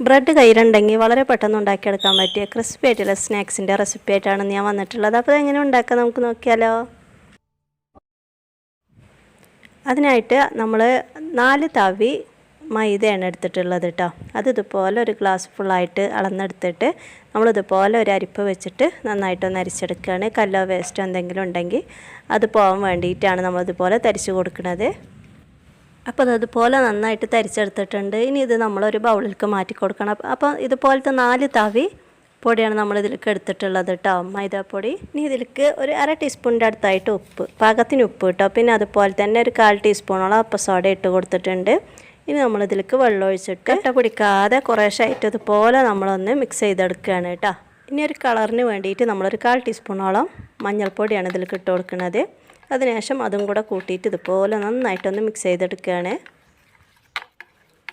Bread കയ്യിലുണ്ടെങ്കിൽ വളരെ പെട്ടെന്ന് ഉണ്ടാക്കിയെടുക്കാൻ പറ്റിയ ക്രിസ്പി ആയിട്ടുള്ള സ്നാക്സിൻ്റെ റെസിപ്പി ആയിട്ടാണ് ഞാൻ വന്നിട്ടുള്ളത്. അപ്പോൾ എങ്ങനെ ഉണ്ടാക്കാം നമുക്ക് നോക്കിയാലോ. അതിനായിട്ട് നമ്മൾ 4 തവി മൈദയാണ് എടുത്തിട്ടുള്ളത് കേട്ടോ. അത് ഇതുപോലെ ഒരു ഗ്ലാസ് ഫുള്ളായിട്ട് അളന്നെടുത്തിട്ട് നമ്മളിതുപോലെ ഒരു അരിപ്പ് വെച്ചിട്ട് നന്നായിട്ടൊന്ന് അരിച്ചെടുക്കുകയാണ്. കല്ലോ വേസ്റ്റോ എന്തെങ്കിലും ഉണ്ടെങ്കിൽ അത് പോകാൻ വേണ്ടിയിട്ടാണ് നമ്മളിതുപോലെ തരിച്ച് കൊടുക്കുന്നത്. അപ്പോൾ അതുപോലെ നന്നായിട്ട് തരിച്ചെടുത്തിട്ടുണ്ട്. ഇനി ഇത് നമ്മളൊരു ബൗളിലേക്ക് മാറ്റി കൊടുക്കണം. അപ്പോൾ ഇതുപോലത്തെ 4 തവി പൊടിയാണ് നമ്മളിതിലേക്ക് എടുത്തിട്ടുള്ളത് കേട്ടോ, മൈദാപ്പൊടി. ഇനി ഇതിലേക്ക് ഒരു 1/2 ടീസ്പൂണിൻ്റെ അടുത്തായിട്ട് ഉപ്പ്, പാകത്തിന് ഉപ്പ് കേട്ടോ. പിന്നെ അതുപോലെ തന്നെ ഒരു 1/4 ടീസ്പൂണോളം അപ്പസോഡ ഇട്ട് കൊടുത്തിട്ടുണ്ട്. ഇനി നമ്മളിതിലേക്ക് വെള്ളം ഒഴിച്ചിട്ട് കട്ട പിടിക്കാതെ കുറേശ്ശായിട്ട് ഇതുപോലെ നമ്മളൊന്ന് മിക്സ് ചെയ്തെടുക്കുകയാണ് കേട്ടോ. ഇനി ഒരു കളറിന് വേണ്ടിയിട്ട് നമ്മളൊരു 1/4 ടീസ്പൂണോളം മഞ്ഞൾപ്പൊടിയാണ് ഇതിലേക്ക് ഇട്ട് കൊടുക്കുന്നത്. അതിനുശേഷം അതും കൂടെ കൂട്ടിയിട്ട് ഇതുപോലെ നന്നായിട്ടൊന്ന് മിക്സ് ചെയ്തെടുക്കുകയാണ്.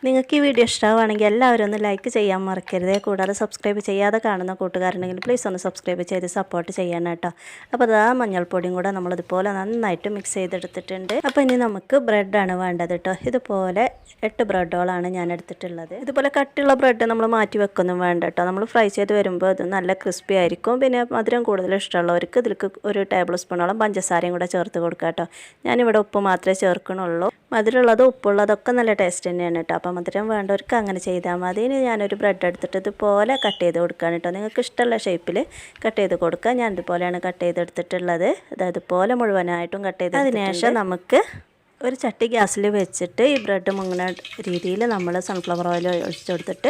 നിങ്ങൾക്ക് ഈ വീഡിയോ ഇഷ്ടമാവുകയാണെങ്കിൽ എല്ലാവരും ഒന്ന് ലൈക്ക് ചെയ്യാൻ മറക്കരുത്. കൂടാതെ സബ്സ്ക്രൈബ് ചെയ്യാതെ കാണുന്ന കൂട്ടുകാരുണ്ടെങ്കിൽ പ്ലീസ് ഒന്ന് സബ്സ്ക്രൈബ് ചെയ്ത് സപ്പോർട്ട് ചെയ്യണം കേട്ടോ. അപ്പോൾ അതാ മഞ്ഞൾപ്പൊടിയും കൂടെ നമ്മളിതുപോലെ നന്നായിട്ട് മിക്സ് ചെയ്തെടുത്തിട്ടുണ്ട്. അപ്പോൾ ഇനി നമുക്ക് ബ്രെഡാണ് വേണ്ടത് കേട്ടോ. ഇതുപോലെ 8 ബ്രെഡോളാണ് ഞാൻ എടുത്തിട്ടുള്ളത്. ഇതുപോലെ കട്ടിയുള്ള ബ്രെഡ് നമ്മൾ മാറ്റി വെക്കൊന്നും വേണ്ട കേട്ടോ. നമ്മൾ ഫ്രൈ ചെയ്ത് വരുമ്പോൾ ഇത് നല്ല ക്രിസ്പി ആയിരിക്കും. പിന്നെ മധുരം കൂടുതൽ ഇഷ്ടമുള്ളവർക്ക് ഇതിലേക്ക് ഒരു ടേബിൾ സ്പൂണോളം പഞ്ചസാരയും കൂടെ ചേർത്ത് കൊടുക്കുക കേട്ടോ. ഞാനിവിടെ ഉപ്പ് മാത്രമേ ചേർക്കണുള്ളൂ. മധുരമുള്ളതും ഉപ്പുള്ളതൊക്കെ നല്ല ടേസ്റ്റ് തന്നെയാണ് കേട്ടോ. അപ്പം മധുരം വേണ്ടവർക്ക് അങ്ങനെ ചെയ്താൽ മതി. ഇനി ഞാനൊരു ബ്രെഡ് എടുത്തിട്ട് ഇതുപോലെ കട്ട് ചെയ്ത് കൊടുക്കുകയാണ് കേട്ടോ. നിങ്ങൾക്ക് ഇഷ്ടമുള്ള ഷേപ്പിൽ കട്ട് ചെയ്ത് കൊടുക്കുക. ഞാൻ ഇതുപോലെയാണ് കട്ട് ചെയ്തെടുത്തിട്ടുള്ളത്. അതായത് ഇതുപോലെ മുഴുവനായിട്ടും കട്ട് ചെയ്ത് അതിനുശേഷം നമുക്ക് ഒരു ചട്ടി ഗ്യാസിൽ വെച്ചിട്ട് ഈ ബ്രെഡ് മുങ്ങുന്ന രീതിയിൽ നമ്മൾ സൺഫ്ലവർ ഓയിൽ ഒഴിച്ചു കൊടുത്തിട്ട്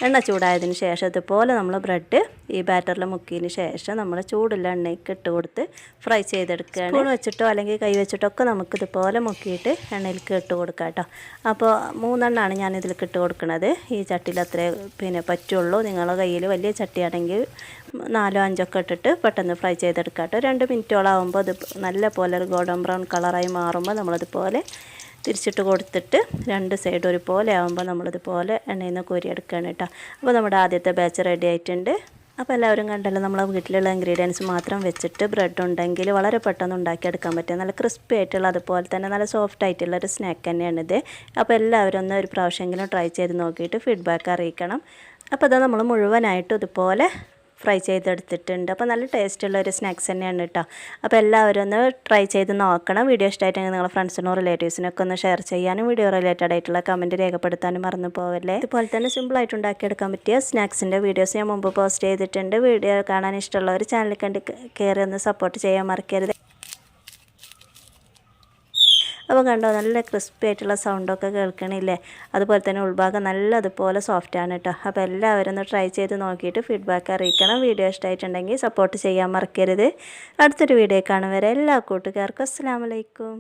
എണ്ണ ചൂടായതിന് ശേഷം ഇതുപോലെ നമ്മൾ ബ്രെഡ് ഈ ബാറ്ററിൽ മുക്കിയതിന് ശേഷം നമ്മൾ ചൂടുള്ള എണ്ണയ്ക്ക് ഇട്ട് കൊടുത്ത് ഫ്രൈ ചെയ്തെടുക്കുകയാണ്. സ്പൂൺ വെച്ചിട്ടോ അല്ലെങ്കിൽ കൈ വെച്ചിട്ടോ ഒക്കെ നമുക്കിതുപോലെ മുക്കിയിട്ട് എണ്ണയിലേക്ക് ഇട്ട് കൊടുക്കാം കേട്ടോ. അപ്പോൾ 3 എണ്ണമാണ് ഞാൻ ഇതിലേക്ക് ഇട്ട് കൊടുക്കുന്നത്. ഈ ചട്ടിയിൽ അത്രേ പറ്റുള്ളൂ. നിങ്ങളുടെ കയ്യിൽ വലിയ ചട്ടിയാണെങ്കിൽ 4 5 ഒക്കെ ഇട്ടിട്ട് പെട്ടെന്ന് ഫ്രൈ ചെയ്തെടുക്കാം കേട്ടോ. 2 മിനിറ്റോളം ആകുമ്പോൾ അത് നല്ല പോലെ ഒരു ഗോൾഡൻ ബ്രൗൺ കളറായി മാറുമ്പോൾ നമ്മളിതുപോലെ തിരിച്ചിട്ട് കൊടുത്തിട്ട് 2 സൈഡ് ഒരുപോലെ ആകുമ്പോൾ നമ്മളിതുപോലെ എണ്ണയിൽ നിന്ന് കോരിയെടുക്കുകയാണ് കേട്ടോ. അപ്പോൾ നമ്മുടെ ആദ്യത്തെ ബാച്ച് റെഡി ആയിട്ടുണ്ട്. അപ്പോൾ എല്ലാവരും കണ്ടല്ലോ, നമ്മളെ വീട്ടിലുള്ള ഇൻഗ്രീഡിയൻസ് മാത്രം വെച്ചിട്ട് ബ്രെഡ് ഉണ്ടെങ്കിൽ വളരെ പെട്ടെന്ന് ഉണ്ടാക്കിയെടുക്കാൻ പറ്റും. നല്ല ക്രിസ്പി ആയിട്ടുള്ള അതുപോലെ തന്നെ നല്ല സോഫ്റ്റ് ആയിട്ടുള്ള ഒരു സ്നാക്ക് തന്നെയാണിത്. അപ്പോൾ എല്ലാവരും ഒന്ന് ഒരു പ്രാവശ്യമെങ്കിലും ട്രൈ ചെയ്ത് നോക്കിയിട്ട് ഫീഡ്ബാക്ക് അറിയിക്കണം. അപ്പോൾ അത് നമ്മൾ മുഴുവനായിട്ടും ഇതുപോലെ ഫ്രൈ ചെയ്തെടുത്തിട്ടുണ്ട്. അപ്പോൾ നല്ല ടേസ്റ്റുള്ള ഒരു സ്നാക്സ് തന്നെയാണ് കേട്ടോ. അപ്പോൾ എല്ലാവരും ഒന്ന് ട്രൈ ചെയ്ത് നോക്കണം. വീഡിയോ ഇഷ്ടമായിട്ടെങ്കിൽ നിങ്ങളുടെ ഫ്രണ്ട്സിനോ റിലേറ്റീവ്സിനൊക്കെ ഒന്ന് ഷെയർ ചെയ്യാനും വീഡിയോ റിലേറ്റഡ് ആയിട്ടുള്ള കമൻറ്റ് രേഖപ്പെടുത്താനും മറന്നു പോവല്ലേ. ഇതുപോലെ തന്നെ സിമ്പിളായിട്ട് ഉണ്ടാക്കിയെടുക്കാൻ പറ്റിയ സ്നാക്സിൻ്റെ വീഡിയോസ് ഞാൻ മുമ്പ് പോസ്റ്റ് ചെയ്തിട്ടുണ്ട്. വീഡിയോ കാണാൻ ഇഷ്ടമുള്ളവർ ചാനലിൽ കണ്ട് കയറി ഒന്ന് സപ്പോർട്ട് ചെയ്യാൻ മറക്കരുത്. അപ്പോൾ കണ്ടോ, നല്ല ക്രിസ്പി ആയിട്ടുള്ള സൗണ്ടൊക്കെ കേൾക്കണില്ലേ. അതുപോലെ തന്നെ ഉൾഭാഗം നല്ല അതുപോലെ സോഫ്റ്റാണ് കേട്ടോ. അപ്പോൾ എല്ലാവരും ഒന്ന് ട്രൈ ചെയ്ത് നോക്കിയിട്ട് ഫീഡ്ബാക്ക് അറിയിക്കണം. വീഡിയോ ഇഷ്ടമായിട്ടുണ്ടെങ്കിൽ സപ്പോർട്ട് ചെയ്യാൻ മറക്കരുത്. അടുത്തൊരു വീഡിയോ കാണും വരെ എല്ലാ കൂട്ടുകാർക്കും അസ്സലാമു അലൈക്കും.